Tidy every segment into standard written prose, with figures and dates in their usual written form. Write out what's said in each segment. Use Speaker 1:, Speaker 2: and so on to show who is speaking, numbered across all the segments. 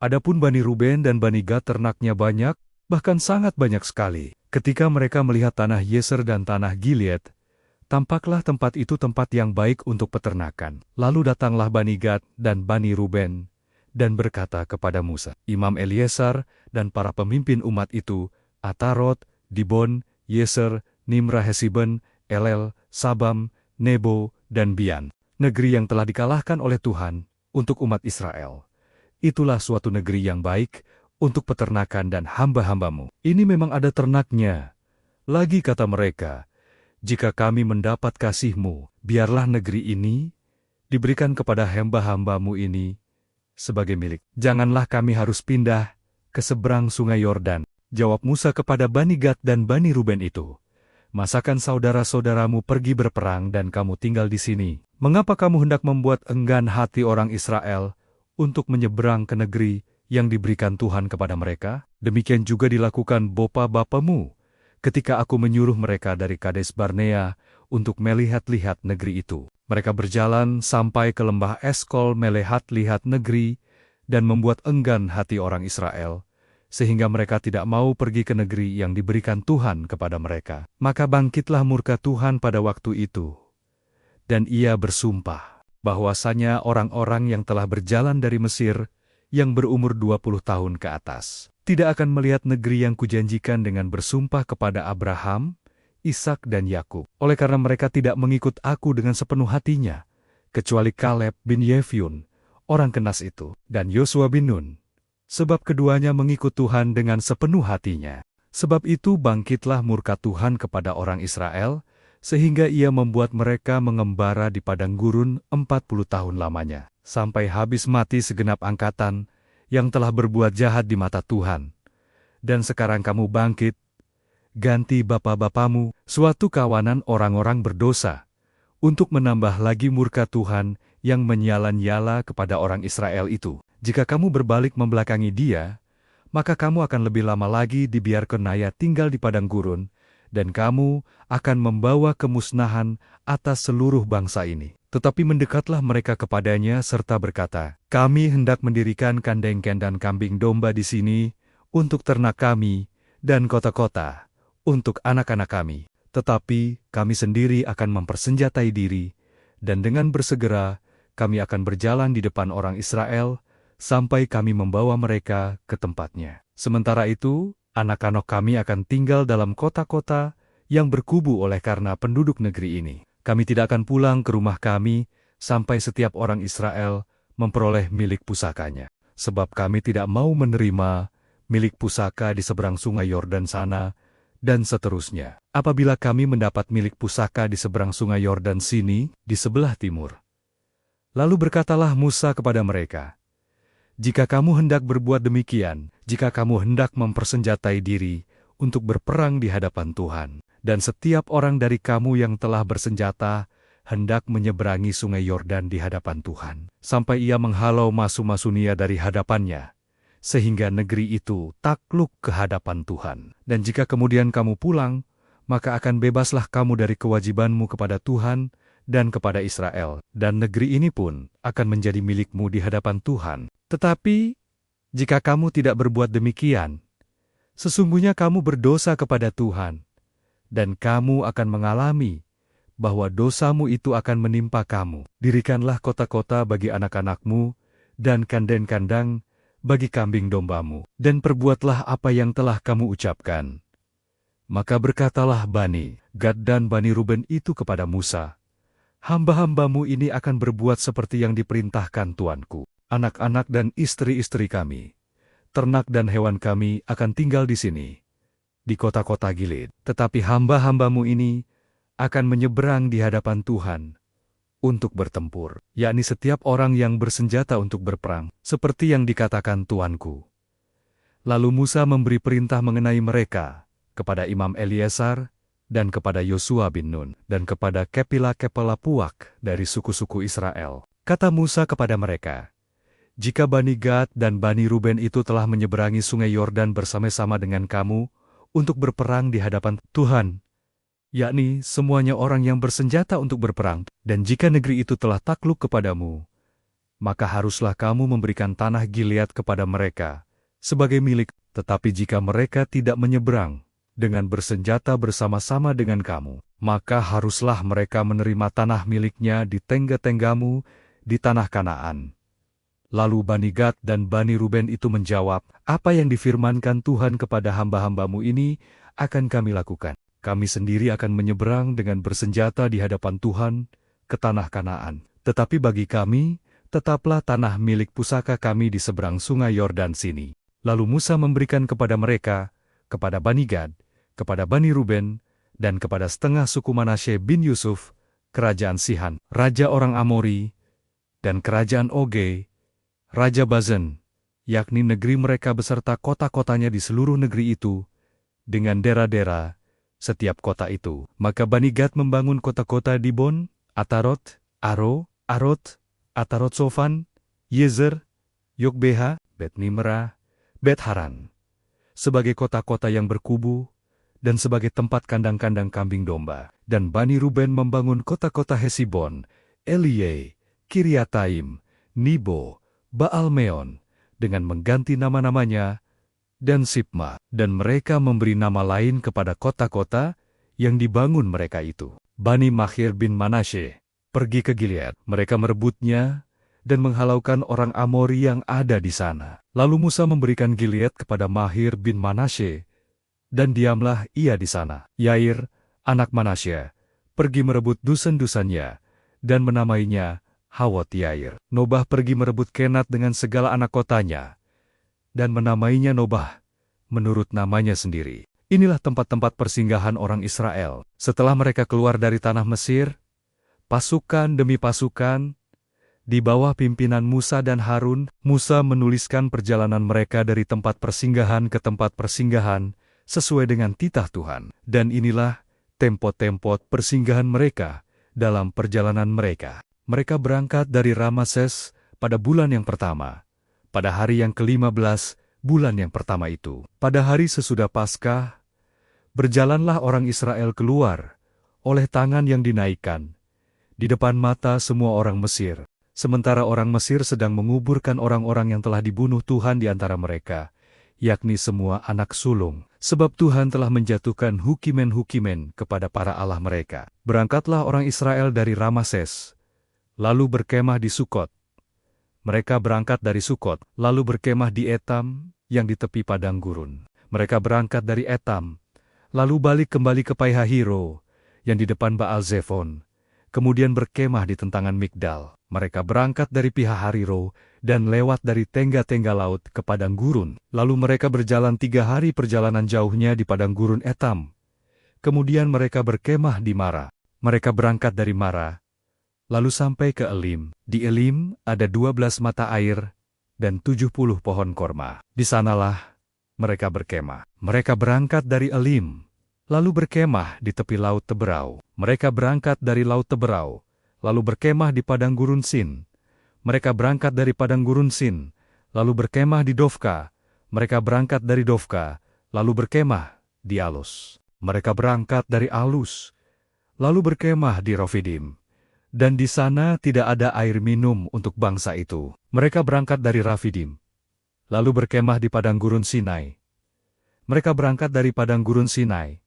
Speaker 1: Adapun Bani Ruben dan Bani Gad ternaknya banyak, bahkan sangat banyak sekali. Ketika mereka melihat tanah Yeser dan tanah Gilead, tampaklah tempat itu tempat yang baik untuk peternakan. Lalu datanglah Bani Gad dan Bani Ruben, dan berkata kepada Musa, Imam Eliesar dan para pemimpin umat itu, Atarot, Dibon, Yeser, Nimrah Hesibon, Elel, Sabam, Nebo, dan Bian, negeri yang telah dikalahkan oleh Tuhan untuk umat Israel. Itulah suatu negeri yang baik untuk peternakan dan hamba-hambamu. Ini memang ada ternaknya. Lagi kata mereka, jika kami mendapat kasih-Mu, biarlah negeri ini diberikan kepada hamba-hambamu ini sebagai milik. Janganlah kami harus pindah ke seberang sungai Yordan. Jawab Musa kepada Bani Gad dan Bani Ruben itu, masakan saudara-saudaramu pergi berperang dan kamu tinggal di sini? Mengapa kamu hendak membuat enggan hati orang Israel untuk menyeberang ke negeri yang diberikan Tuhan kepada mereka? Demikian juga dilakukan bapa-bapamu ketika aku menyuruh mereka dari Kades Barnea untuk melihat-lihat negeri itu. Mereka berjalan sampai ke lembah Eskol melihat-lihat negeri dan membuat enggan hati orang Israel, sehingga mereka tidak mau pergi ke negeri yang diberikan Tuhan kepada mereka. Maka bangkitlah murka Tuhan pada waktu itu, dan ia bersumpah bahwasanya orang-orang yang telah berjalan dari Mesir yang berumur 20 tahun ke atas tidak akan melihat negeri yang kujanjikan dengan bersumpah kepada Abraham, Ishak dan Yakub. Oleh karena mereka tidak mengikut aku dengan sepenuh hatinya, kecuali Kaleb bin Yefun, orang Kenas itu, dan Yosua bin Nun. Sebab keduanya mengikut Tuhan dengan sepenuh hatinya. Sebab itu bangkitlah murka Tuhan kepada orang Israel, sehingga ia membuat mereka mengembara di padang gurun 40 tahun lamanya, sampai habis mati segenap angkatan yang telah berbuat jahat di mata Tuhan. Dan sekarang kamu bangkit, ganti bapa-bapamu, suatu kawanan orang-orang berdosa, untuk menambah lagi murka Tuhan yang menyala-nyala kepada orang Israel itu. Jika kamu berbalik membelakangi dia, maka kamu akan lebih lama lagi dibiarkan Naya tinggal di padang gurun, dan kamu akan membawa kemusnahan atas seluruh bangsa ini. Tetapi mendekatlah mereka kepadanya serta berkata, kami hendak mendirikan kandeng dan kambing domba di sini untuk ternak kami dan kota-kota untuk anak-anak kami. Tetapi kami sendiri akan mempersenjatai diri, dan dengan bersegera kami akan berjalan di depan orang Israel sampai kami membawa mereka ke tempatnya. Sementara itu, anak-anak kami akan tinggal dalam kota-kota yang berkubu oleh karena penduduk negeri ini. Kami tidak akan pulang ke rumah kami sampai setiap orang Israel memperoleh milik pusakanya. Sebab kami tidak mau menerima milik pusaka di seberang sungai Yordan sana, dan seterusnya. Apabila kami mendapat milik pusaka di seberang sungai Yordan sini, di sebelah timur. Lalu berkatalah Musa kepada mereka, jika kamu hendak berbuat demikian, jika kamu hendak mempersenjatai diri untuk berperang di hadapan Tuhan, dan setiap orang dari kamu yang telah bersenjata hendak menyeberangi sungai Yordan di hadapan Tuhan, sampai ia menghalau masu-masunia dari hadapannya, sehingga negeri itu takluk ke hadapan Tuhan. Dan jika kemudian kamu pulang, maka akan bebaslah kamu dari kewajibanmu kepada Tuhan dan kepada Israel, dan negeri ini pun akan menjadi milikmu di hadapan Tuhan. Tetapi, jika kamu tidak berbuat demikian, sesungguhnya kamu berdosa kepada Tuhan, dan kamu akan mengalami bahwa dosamu itu akan menimpa kamu. Dirikanlah kota-kota bagi anak-anakmu, dan kandang-kandang bagi kambing dombamu, dan perbuatlah apa yang telah kamu ucapkan. Maka berkatalah Bani Gad dan Bani Ruben itu kepada Musa, hamba-hambamu ini akan berbuat seperti yang diperintahkan tuanku. Anak-anak dan istri-istri kami, ternak dan hewan kami akan tinggal di sini, di kota-kota Gilead. Tetapi hamba-hambamu ini akan menyeberang di hadapan Tuhan untuk bertempur, yakni setiap orang yang bersenjata untuk berperang, seperti yang dikatakan tuanku. Lalu Musa memberi perintah mengenai mereka kepada Imam Eliesar dan kepada Yosua bin Nun, dan kepada kepala-kepala puak dari suku-suku Israel. Kata Musa kepada mereka, jika Bani Gad dan Bani Ruben itu telah menyeberangi sungai Yordan bersama-sama dengan kamu untuk berperang di hadapan Tuhan, yakni semuanya orang yang bersenjata untuk berperang, dan jika negeri itu telah takluk kepadamu, maka haruslah kamu memberikan tanah Gilead kepada mereka sebagai milik. Tetapi jika mereka tidak menyeberang dengan bersenjata bersama-sama dengan kamu, maka haruslah mereka menerima tanah miliknya di tengga-tenggamu di tanah Kanaan. Lalu Bani Gad dan Bani Ruben itu menjawab, apa yang difirmankan Tuhan kepada hamba-hambamu ini akan kami lakukan. Kami sendiri akan menyeberang dengan bersenjata di hadapan Tuhan ke tanah Kanaan. Tetapi bagi kami, tetaplah tanah milik pusaka kami di seberang sungai Yordan sini. Lalu Musa memberikan kepada mereka, kepada Bani Gad, kepada Bani Ruben, dan kepada setengah suku Manasye bin Yusuf, kerajaan Sihan, raja orang Amori, dan kerajaan Oge, raja Bazan, yakni negeri mereka beserta kota-kotanya di seluruh negeri itu, dengan dera-dera, setiap kota itu. Maka Bani Gad membangun kota-kota Dibon, Atarot, Arot, Atarot Sofan, Yezer, Yokbeha, Bet Nimrah, Bet Haran, sebagai kota-kota yang berkubu, dan sebagai tempat kandang-kandang kambing domba. Dan Bani Ruben membangun kota-kota Hesibon, Elie, Kiryataim, Nibo, Baal-Meon, dengan mengganti nama-namanya, dan Sibma. Dan mereka memberi nama lain kepada kota-kota yang dibangun mereka itu. Bani Machir bin Manasye pergi ke Gilead. Mereka merebutnya dan menghalaukan orang Amori yang ada di sana. Lalu Musa memberikan Gilead kepada Machir bin Manasye, dan diamlah ia di sana. Yair, anak Manasye, pergi merebut dusan-dusannya, dan menamainya Hawot Yair. Nobah pergi merebut Kenat dengan segala anak kotanya, dan menamainya Nobah, menurut namanya sendiri. Inilah tempat-tempat persinggahan orang Israel. Setelah mereka keluar dari tanah Mesir, pasukan demi pasukan, di bawah pimpinan Musa dan Harun, Musa menuliskan perjalanan mereka dari tempat persinggahan ke tempat persinggahan, sesuai dengan titah Tuhan. Dan inilah tempot-tempot persinggahan mereka dalam perjalanan mereka. Mereka berangkat dari Ramases pada bulan yang pertama, pada hari yang ke-15, bulan yang pertama itu. Pada hari sesudah Paskah, berjalanlah orang Israel keluar, oleh tangan yang dinaikkan, di depan mata semua orang Mesir. Sementara orang Mesir sedang menguburkan orang-orang yang telah dibunuh Tuhan di antara mereka, yakni semua anak sulung. Sebab Tuhan telah menjatuhkan hukimen-hukimen kepada para allah mereka. Berangkatlah orang Israel dari Ramases, lalu berkemah di Sukot. Mereka berangkat dari Sukot, lalu berkemah di Etam, yang di tepi padang gurun. Mereka berangkat dari Etam, lalu balik kembali ke Paihahiro, yang di depan Baal Zephon, kemudian berkemah di tentangan Migdal. Mereka berangkat dari Pihahariro, dan lewat dari tengga-tengga laut ke padang gurun. Lalu mereka berjalan 3 hari perjalanan jauhnya di padang gurun Etam. Kemudian mereka berkemah di Mara. Mereka berangkat dari Mara, lalu sampai ke Elim. Di Elim ada 12 mata air, dan 70 pohon korma. Di sanalah mereka berkemah. Mereka berangkat dari Elim, lalu berkemah di tepi Laut Teberau. Mereka berangkat dari Laut Teberau, lalu berkemah di padang gurun Sin. Mereka berangkat dari padang gurun Sin, lalu berkemah di Dofka. Mereka berangkat dari Dofka, lalu berkemah di Alus. Mereka berangkat dari Alus, lalu berkemah di Rofidim. Dan di sana tidak ada air minum untuk bangsa itu. Mereka berangkat dari Rafidim, lalu berkemah di padang gurun Sinai. Mereka berangkat dari padang gurun Sinai,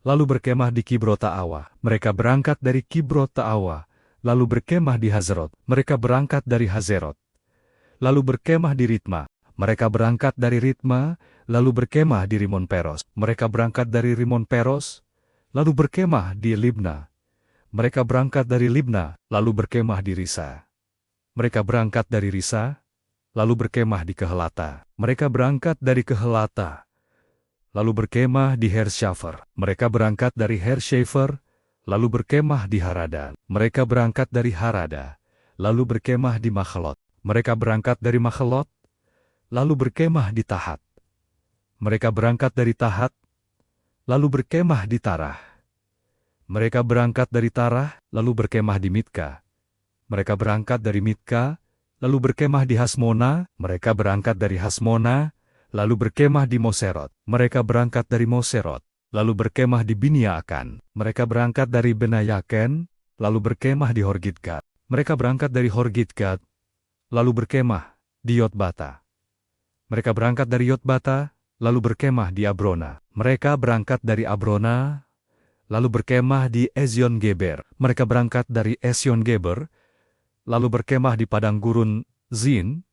Speaker 1: lalu berkemah di Kibrot-Taawa. Mereka berangkat dari Kibrot-Taawa, lalu berkemah di Hazerot. Mereka berangkat dari Hazerot, lalu berkemah di Ritma. Mereka berangkat dari Ritma, lalu berkemah di Rimon Peros. Mereka berangkat dari Rimon Peros, lalu berkemah di Libna. Mereka berangkat dari Libna, lalu berkemah di Risa. Mereka berangkat dari Risa, lalu berkemah di Kehelata. Mereka berangkat dari Kehelata, lalu berkemah di Hershafer. Mereka berangkat dari Hershafer, lalu berkemah di Harada. Mereka berangkat dari Harada, lalu berkemah di Makhelot. Mereka berangkat dari Makhelot, lalu berkemah di Tahat. Mereka berangkat dari Tahat, lalu berkemah di Tarah. Mereka berangkat dari Tarah, lalu berkemah di Mitka. Mereka berangkat dari Mitka, lalu berkemah di Hasmona. Mereka berangkat dari Hasmona, lalu berkemah di Moserot. Mereka berangkat dari Moserot, lalu berkemah di Biniakan. Mereka berangkat dari Benayaken, lalu berkemah di Horgidgad. Mereka berangkat dari Horgidgad, lalu berkemah di Yotbata. Mereka berangkat dari Yotbata, lalu berkemah di Abrona. Mereka berangkat dari Abrona, lalu berkemah di Ezion Geber. Mereka berangkat dari Ezion Geber, lalu berkemah di padang gurun Zin,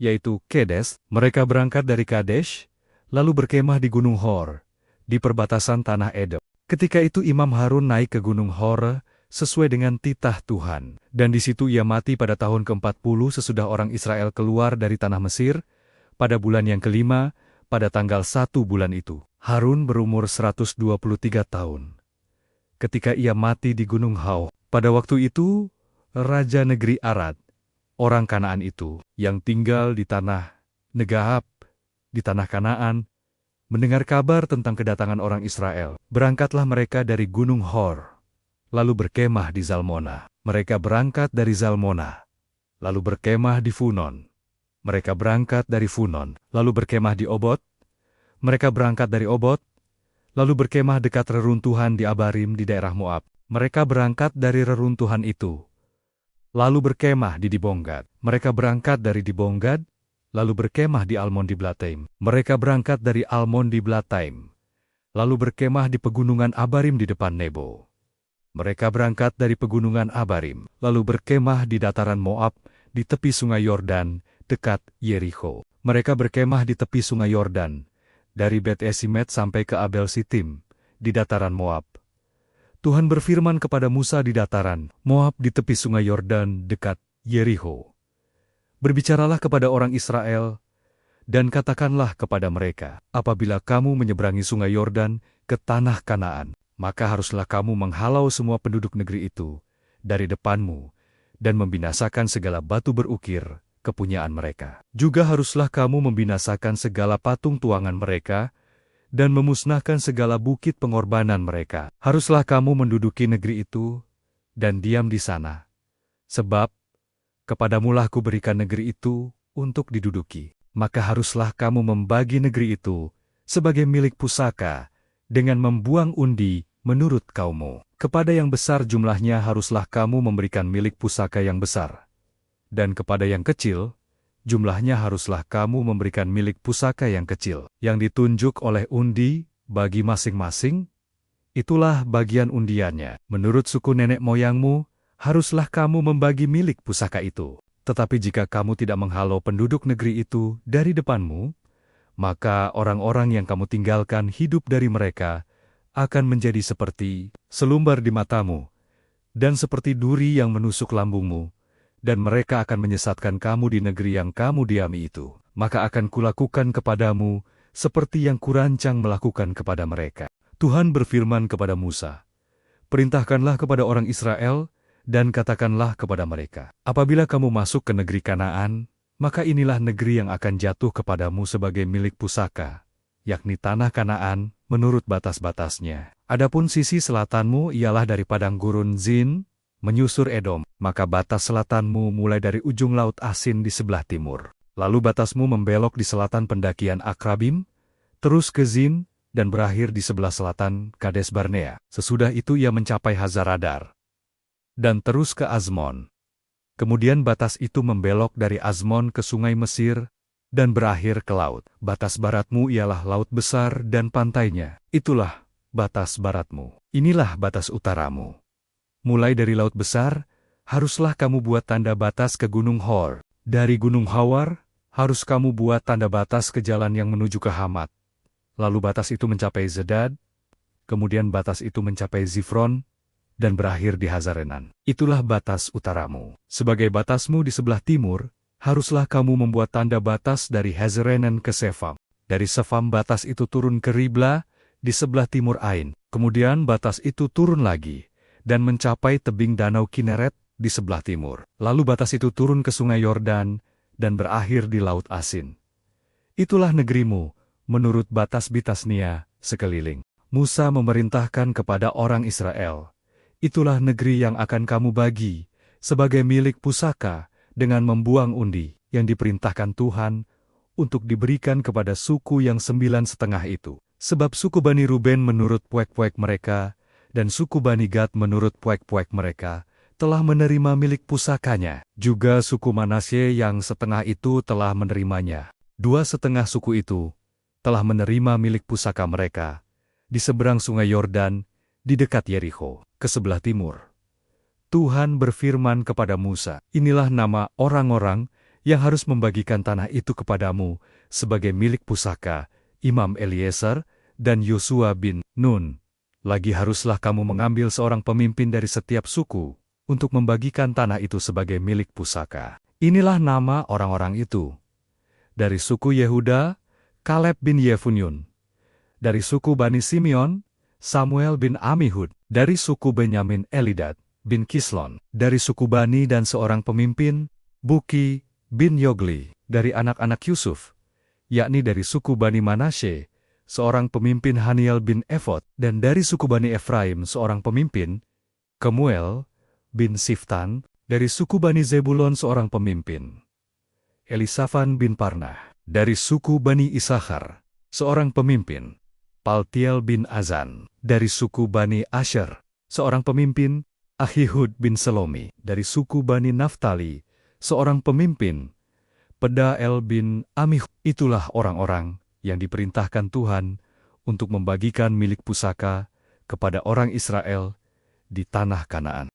Speaker 1: yaitu Kedes. Mereka berangkat dari Kadesh, lalu berkemah di Gunung Hor, di perbatasan tanah Edom. Ketika itu Imam Harun naik ke Gunung Hor, sesuai dengan titah Tuhan. Dan di situ ia mati pada tahun ke-40 sesudah orang Israel keluar dari tanah Mesir, pada bulan yang kelima, pada tanggal 1 bulan itu. Harun berumur 123 tahun. Ketika ia mati di Gunung Hor, pada waktu itu, Raja negeri Arad, orang Kanaan itu, yang tinggal di tanah Negahab, di tanah Kanaan, mendengar kabar tentang kedatangan orang Israel. Berangkatlah mereka dari Gunung Hor, lalu berkemah di Zalmona. Mereka berangkat dari Zalmona, lalu berkemah di Funon. Mereka berangkat dari Funon, lalu berkemah di Obot. Mereka berangkat dari Obot, lalu berkemah dekat reruntuhan di Abarim di daerah Moab. Mereka berangkat dari reruntuhan itu, lalu berkemah di Dibonggad. Mereka berangkat dari Dibonggad, lalu berkemah di Almon di Blataim. Mereka berangkat dari Almon di Blataim, lalu berkemah di pegunungan Abarim di depan Nebo. Mereka berangkat dari pegunungan Abarim, lalu berkemah di dataran Moab, di tepi sungai Yordan, dekat Yeriko. Mereka berkemah di tepi sungai Yordan, dari Bet-Esimet sampai ke Abel Sitim, di dataran Moab. Tuhan berfirman kepada Musa di dataran Moab di tepi sungai Yordan, dekat Yeriko. Berbicaralah kepada orang Israel, dan katakanlah kepada mereka, apabila kamu menyeberangi sungai Yordan ke tanah Kanaan, maka haruslah kamu menghalau semua penduduk negeri itu dari depanmu, dan membinasakan segala batu berukir kepunyaan mereka. Juga haruslah kamu membinasakan segala patung tuangan mereka, dan memusnahkan segala bukit pengorbanan mereka. Haruslah kamu menduduki negeri itu, dan diam di sana. Sebab, kepadamulah kuberikan negeri itu untuk diduduki. Maka haruslah kamu membagi negeri itu sebagai milik pusaka, dengan membuang undi menurut kaummu. Kepada yang besar jumlahnya haruslah kamu memberikan milik pusaka yang besar. Dan kepada yang kecil, jumlahnya haruslah kamu memberikan milik pusaka yang kecil. Yang ditunjuk oleh undi bagi masing-masing, itulah bagian undiannya. Menurut suku nenek moyangmu, haruslah kamu membagi milik pusaka itu. Tetapi jika kamu tidak menghalau penduduk negeri itu dari depanmu, maka orang-orang yang kamu tinggalkan hidup dari mereka akan menjadi seperti selumbar di matamu, dan seperti duri yang menusuk lambungmu, dan mereka akan menyesatkan kamu di negeri yang kamu diami itu. Maka akan kulakukan kepadamu seperti yang kurancang melakukan kepada mereka. Tuhan berfirman kepada Musa, perintahkanlah kepada orang Israel, dan katakanlah kepada mereka, apabila kamu masuk ke negeri Kanaan, maka inilah negeri yang akan jatuh kepadamu sebagai milik pusaka, yakni tanah Kanaan menurut batas-batasnya. Adapun sisi selatanmu ialah dari padang gurun Zin, menyusur Edom, maka batas selatanmu mulai dari ujung laut Asin di sebelah timur. Lalu batasmu membelok di selatan pendakian Akrabim, terus ke Zin, dan berakhir di sebelah selatan Kades Barnea. Sesudah itu ia mencapai Hazaradar, dan terus ke Azmon. Kemudian batas itu membelok dari Azmon ke sungai Mesir, dan berakhir ke laut. Batas baratmu ialah laut besar dan pantainya. Itulah batas baratmu. Inilah batas utaramu. Mulai dari laut besar, haruslah kamu buat tanda batas ke Gunung Hor. Dari Gunung Hawar, harus kamu buat tanda batas ke jalan yang menuju ke Hamat. Lalu batas itu mencapai Zedad, kemudian batas itu mencapai Zifron, dan berakhir di Hazarenan. Itulah batas utaramu. Sebagai batasmu di sebelah timur, haruslah kamu membuat tanda batas dari Hazarenan ke Sefam. Dari Sefam batas itu turun ke Ribla, di sebelah timur Ain. Kemudian batas itu turun lagi, dan mencapai tebing Danau Kineret di sebelah timur. Lalu batas itu turun ke sungai Yordan, dan berakhir di Laut Asin. Itulah negerimu, menurut batas Bitasnia, sekeliling. Musa memerintahkan kepada orang Israel, itulah negeri yang akan kamu bagi, sebagai milik pusaka, dengan membuang undi, yang diperintahkan Tuhan, untuk diberikan kepada suku yang 9,5 itu. Sebab suku Bani Ruben menurut puek-puek mereka, dan suku Bani Gad menurut puek-puek mereka, telah menerima milik pusakanya. Juga suku Manasye yang setengah itu telah menerimanya. 2/2 suku itu telah menerima milik pusaka mereka di seberang sungai Yordan, di dekat Yerikho, ke sebelah timur. Tuhan berfirman kepada Musa, "Inilah nama orang-orang yang harus membagikan tanah itu kepadamu sebagai milik pusaka, Imam Eliezer dan Yosua bin Nun. Lagi haruslah kamu mengambil seorang pemimpin dari setiap suku untuk membagikan tanah itu sebagai milik pusaka." Inilah nama orang-orang itu. Dari suku Yehuda, Kaleb bin Yefunyun. Dari suku Bani Simeon, Samuel bin Amihud. Dari suku Benyamin, Elidad bin Kislon. Dari suku Bani dan seorang pemimpin, Buki bin Yogli. Dari anak-anak Yusuf, yakni dari suku Bani Manasye, seorang pemimpin Haniel bin Efod. Dan dari suku Bani Efraim seorang pemimpin, Kemuel bin Siftan. Dari suku Bani Zebulon seorang pemimpin, Elisafan bin Parnah. Dari suku Bani Issakhar, seorang pemimpin, Paltiel bin Azan. Dari suku Bani Asher, seorang pemimpin, Ahihud bin Selomi. Dari suku Bani Naftali, seorang pemimpin, Pedael bin Amihud. Itulah orang-orang yang diperintahkan Tuhan untuk membagikan milik pusaka kepada orang Israel di tanah Kanaan.